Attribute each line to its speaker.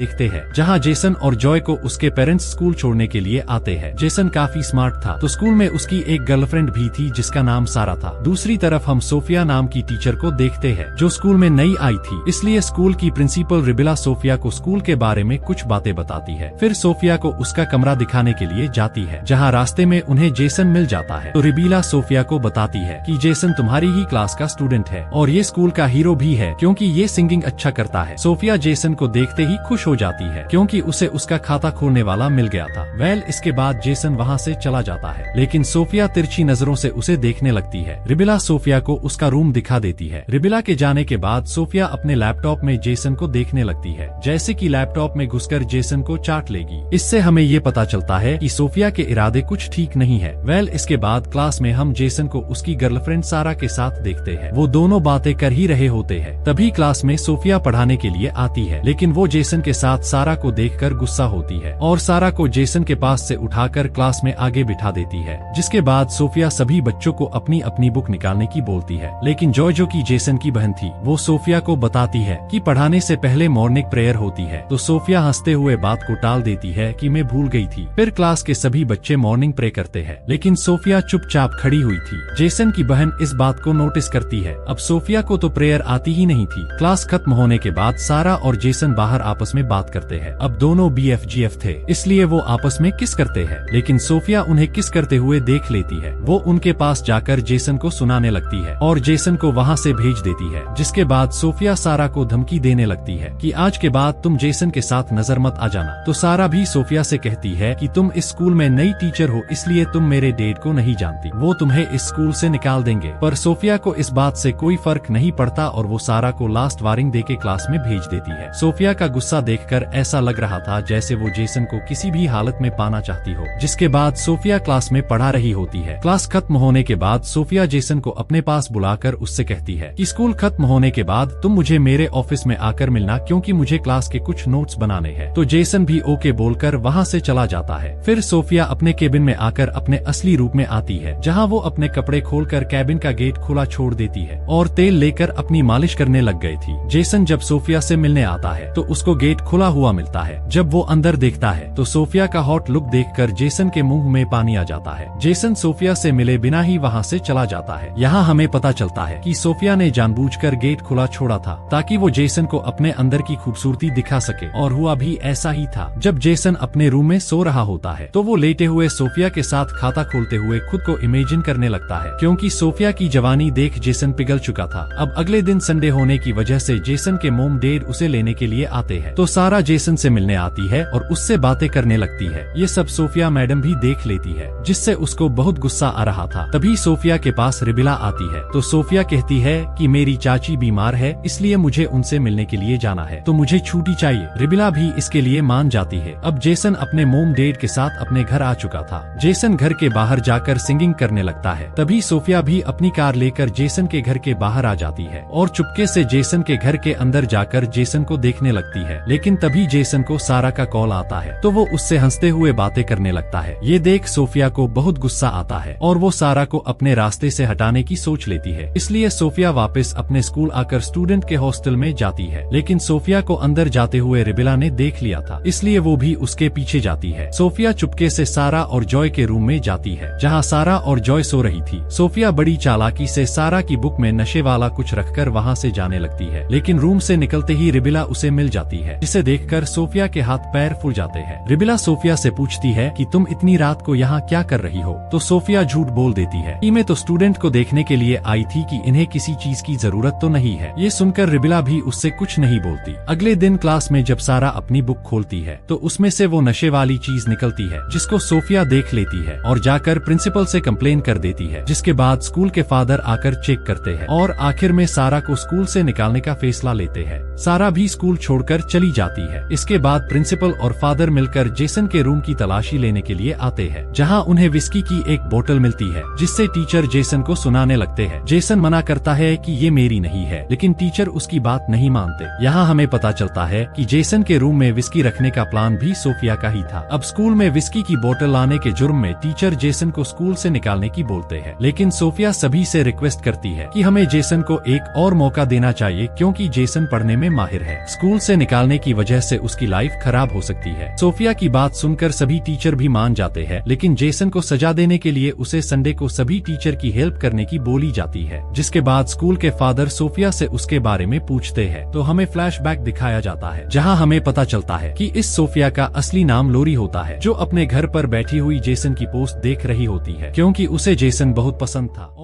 Speaker 1: देखते हैं, जहां जेसन और जॉय को उसके पेरेंट्स स्कूल छोड़ने के लिए आते हैं। जेसन काफी स्मार्ट था, तो स्कूल में उसकी एक गर्लफ्रेंड भी थी जिसका नाम सारा था। दूसरी तरफ हम सोफिया नाम की टीचर को देखते हैं जो स्कूल में नई आई थी, इसलिए स्कूल की प्रिंसिपल रिबिला सोफिया को स्कूल के बारे में कुछ बातें बताती है। फिर सोफिया को उसका कमरा दिखाने के लिए जाती है, जहाँ रास्ते में उन्हें जेसन मिल जाता है। तो रिबिला सोफिया को बताती है कि जेसन तुम्हारी ही क्लास का स्टूडेंट है और ये स्कूल का हीरो भी है क्योंकि ये सिंगिंग अच्छा करता है। सोफिया जेसन को देखते ही खुश हो जाती है क्योंकि उसे उसका खाता खोलने वाला मिल गया था। इसके बाद जेसन वहाँ से चला जाता है, लेकिन सोफिया तिरछी नजरों से उसे देखने लगती है। रिबिला सोफिया को उसका रूम दिखा देती है। रिबिला के जाने के बाद सोफिया अपने लैपटॉप में जेसन को देखने लगती है, जैसे कि लैपटॉप में घुसकर जेसन को चाट लेगी। इससे हमें ये पता चलता है कि सोफिया के इरादे कुछ ठीक नहीं है। इसके बाद क्लास में हम जेसन को उसकी गर्लफ्रेंड सारा के साथ देखते हैं। वो दोनों बातें कर ही रहे होते हैं। तभी क्लास में सोफिया पढ़ाने के लिए आती है, लेकिन वो जेसन के साथ सारा को देखकर गुस्सा होती है और सारा को जेसन के पास से उठाकर क्लास में आगे बिठा देती है। जिसके बाद सोफिया सभी बच्चों को अपनी अपनी बुक निकालने की बोलती है, लेकिन जॉय जो कि जेसन की बहन थी वो सोफिया को बताती है कि पढ़ाने से पहले मॉर्निंग प्रेयर होती है। तो सोफिया हंसते हुए बात को टाल देती है कि मैं भूल गई थी। फिर क्लास के सभी बच्चे मॉर्निंग प्रे करते हैं, लेकिन सोफिया चुपचाप खड़ी हुई थी। जेसन की बहन इस बात को नोटिस करती है। अब सोफिया को तो प्रेयर आती ही नहीं थी। क्लास खत्म होने के बाद सारा और जेसन बाहर आपस में बात करते हैं। अब दोनों BFGF थे, इसलिए वो आपस में किस करते हैं, लेकिन सोफिया उन्हें किस करते हुए देख लेती है। वो उनके पास जाकर जेसन को सुनाने लगती है और जेसन को वहाँ से भेज देती है। जिसके बाद सोफिया सारा को धमकी देने लगती है कि आज के बाद तुम जेसन के साथ नजर मत आ जाना। तो सारा भी सोफिया से कहती है कि तुम इस स्कूल में नई टीचर हो, इसलिए तुम मेरे डैड को नहीं जानती, वो तुम्हें इस स्कूल से निकाल देंगे। पर सोफिया को इस बात से कोई फर्क नहीं पड़ता और वो सारा को लास्ट वार्निंग देके क्लास में भेज देती है। सोफिया का गुस्सा देखकर ऐसा लग रहा था जैसे वो जेसन को किसी भी हालत में पाना चाहती हो। जिसके बाद सोफिया क्लास में पढ़ा रही होती है। क्लास खत्म होने के बाद सोफिया जेसन को अपने पास बुलाकर उससे कहती है कि स्कूल खत्म होने के बाद तुम मुझे मेरे ऑफिस में आकर मिलना, क्योंकि मुझे क्लास के कुछ नोट्स बनाने हैं। तो जेसन भी ओके बोलकर वहाँ से चला जाता है। फिर सोफिया अपने केबिन में आकर अपने असली रूप में आती है, जहाँ वो अपने कपड़े खोलकर कैबिन का गेट खुला छोड़ देती है और तेल लेकर अपनी मालिश करने लग गई थी। जेसन जब सोफिया से मिलने आता है तो उसको गेट खुला हुआ मिलता है। जब वो अंदर देखता है तो सोफिया का हॉट लुक देखकर जेसन के मुंह में पानी आ जाता है। जेसन सोफिया से मिले बिना ही वहाँ से चला जाता है। यहाँ हमें पता चलता है कि सोफिया ने जानबूझकर गेट खुला छोड़ा था ताकि वो जेसन को अपने अंदर की खूबसूरती दिखा सके, और हुआ भी ऐसा ही था। जब जेसन अपने रूम में सो रहा होता है तो वो लेटे हुए सोफिया के साथ खाता खोलते हुए खुद को इमेजिन करने लगता है, क्योंकि सोफिया की जवानी देख जेसन पिघल चुका था। अब अगले दिन संडे होने की वजह से जेसन के मोम डैड उसे लेने के लिए आते हैं। तो सारा जेसन से मिलने आती है और उससे बातें करने लगती है। ये सब सोफिया मैडम भी देख लेती है, जिससे उसको बहुत गुस्सा आ रहा था। तभी सोफिया के पास रिबिला आती है। तो सोफिया कहती है कि मेरी चाची बीमार है, इसलिए मुझे उनसे मिलने के लिए जाना है, तो मुझे छुट्टी चाहिए। रिबिला भी इसके लिए मान जाती है। अब जेसन अपने मोम डैड के साथ अपने घर आ चुका था। जेसन घर के बाहर जाकर सिंगिंग करने लगता है। तभी सोफिया भी अपनी कार लेकर जेसन के घर के बाहर आ जाती है और चुपके से जेसन के घर के अंदर जाकर जेसन को देखने लगती है। लेकिन तभी जेसन को सारा का कॉल आता है, तो वो उससे हंसते हुए बातें करने लगता है। ये देख सोफिया को बहुत गुस्सा आता है और वो सारा को अपने रास्ते से हटाने की सोच लेती है। इसलिए सोफिया वापस अपने स्कूल आकर स्टूडेंट के हॉस्टल में जाती है, लेकिन सोफिया को अंदर जाते हुए रिबिला ने देख लिया था, इसलिए वो भी उसके पीछे जाती है। सोफिया चुपके से सारा और जॉय के रूम में जाती है, जहाँ सारा और जॉय सो रही थी। सोफिया बड़ी चालाकी से सारा की बुक में नशे वाला कुछ रखकर वहाँ से जाने लगती है, लेकिन रूम से निकलते ही रिबिला उसे मिल जाती है, जिसे देखकर सोफिया के हाथ पैर फूल जाते हैं। रिबिला सोफिया से पूछती है कि तुम इतनी रात को यहाँ क्या कर रही हो? तो सोफिया झूठ बोल देती है कि मैं तो स्टूडेंट को देखने के लिए आई थी कि इन्हें किसी चीज की जरूरत तो नहीं है। ये सुनकर रिबिला भी उससे कुछ नहीं बोलती। अगले दिन क्लास में जब सारा अपनी बुक खोलती है तो उसमें से वो नशे वाली चीज निकलती है, जिसको सोफिया देख लेती है और जाकर प्रिंसिपल से कंप्लेन कर देती है। जिसके बाद स्कूल के फादर आकर चेक करते हैं और आखिर में सारा को स्कूल से निकालने का फैसला लेते हैं। सारा भी स्कूल छोड़कर चली जाती है। इसके बाद प्रिंसिपल और फादर मिलकर जेसन के रूम की तलाशी लेने के लिए आते हैं, जहां उन्हें विस्की की एक बोतल मिलती है, जिससे टीचर जेसन को सुनाने लगते हैं। जेसन मना करता है कि ये मेरी नहीं है, लेकिन टीचर उसकी बात नहीं मानते। यहाँ हमें पता चलता है कि जेसन के रूम में विस्की रखने का प्लान भी सोफिया का ही था। अब स्कूल में विस्की की बोतल लाने के जुर्म में टीचर जेसन को स्कूल से निकालने की बोलते हैं, लेकिन सोफिया सभी से रिक्वेस्ट करती है कि हमें जेसन को एक और मौका देना चाहिए, क्योंकि जेसन पढ़ने में माहिर है। स्कूल से निकालने की की वजह से उसकी लाइफ खराब हो सकती है। सोफिया की बात सुनकर सभी टीचर भी मान जाते हैं, लेकिन जेसन को सजा देने के लिए उसे संडे को सभी टीचर की हेल्प करने की बोली जाती है। जिसके बाद स्कूल के फादर सोफिया से उसके बारे में पूछते हैं तो हमें फ्लैशबैक दिखाया जाता है, जहां हमें पता चलता है कि इस सोफिया का असली नाम लोरी होता है, जो अपने घर पर बैठी हुई जेसन की पोस्ट देख रही होती है क्योंकि उसे जेसन बहुत पसंद था।